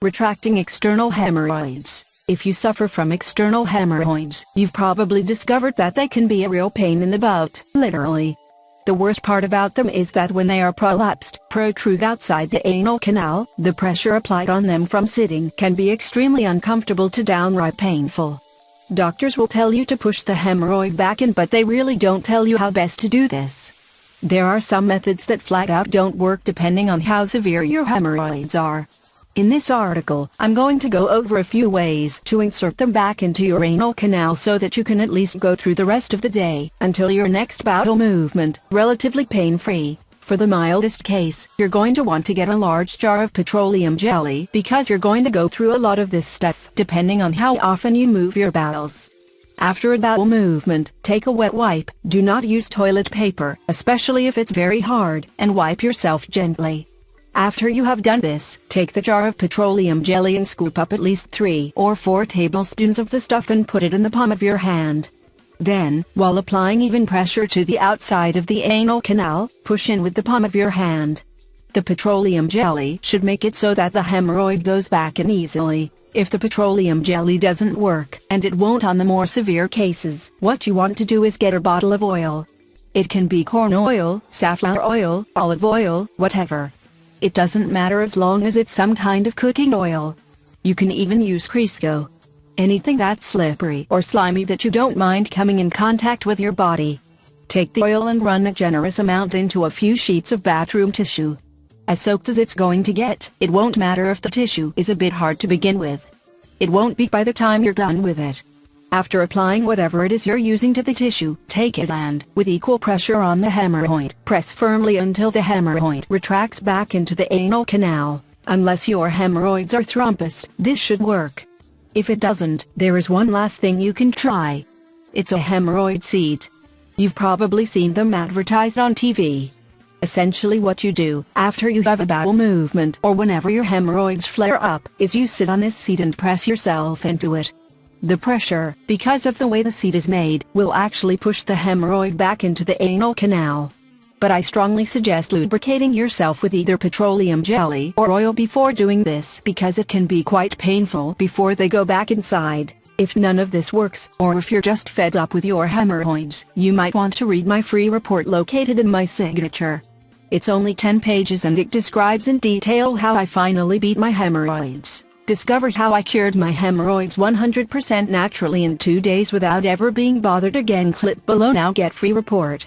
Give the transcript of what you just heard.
Retracting external hemorrhoids. If you suffer from external hemorrhoids, you've probably discovered that they can be a real pain in the butt, literally. The worst part about them is that when they are prolapsed, protrude outside the anal canal, the pressure applied on them from sitting can be extremely uncomfortable to downright painful. Doctors will tell you to push the hemorrhoid back in, but they really don't tell you how best to do this. There are some methods that flat out don't work depending on how severe your hemorrhoids are. In this article, I'm going to go over a few ways to insert them back into your anal canal so that you can at least go through the rest of the day, until your next bowel movement, relatively pain-free. For the mildest case, you're going to want to get a large jar of petroleum jelly because you're going to go through a lot of this stuff depending on how often you move your bowels. After a bowel movement, take a wet wipe, do not use toilet paper, especially if it's very hard, and wipe yourself gently. After you have done this, take the jar of petroleum jelly and scoop up at least 3 or 4 tablespoons of the stuff and put it in the palm of your hand. Then, while applying even pressure to the outside of the anal canal, push in with the palm of your hand. The petroleum jelly should make it so that the hemorrhoid goes back in easily. If the petroleum jelly doesn't work, and it won't on the more severe cases, what you want to do is get a bottle of oil. It can be corn oil, safflower oil, olive oil, whatever. It doesn't matter as long as it's some kind of cooking oil. You can even use Crisco. Anything that's slippery or slimy that you don't mind coming in contact with your body. Take the oil and run a generous amount into a few sheets of bathroom tissue. As soaked as it's going to get, it won't matter if the tissue is a bit hard to begin with. It won't be by the time you're done with it. After applying whatever it is you're using to the tissue, take it and, with equal pressure on the hemorrhoid, press firmly until the hemorrhoid retracts back into the anal canal. Unless your hemorrhoids are thrombused, this should work. If it doesn't, there is one last thing you can try. It's a hemorrhoid seat. You've probably seen them advertised on TV. Essentially what you do, after you have a bowel movement or whenever your hemorrhoids flare up, is you sit on this seat and press yourself into it. The pressure, because of the way the seat is made, will actually push the hemorrhoid back into the anal canal. But I strongly suggest lubricating yourself with either petroleum jelly or oil before doing this because it can be quite painful before they go back inside. If none of this works, or if you're just fed up with your hemorrhoids, you might want to read my free report located in my signature. It's only 10 pages and it describes in detail how I finally beat my hemorrhoids. Discover how I cured my hemorrhoids 100% naturally in 2 days without ever being bothered again. Click below now, get free report.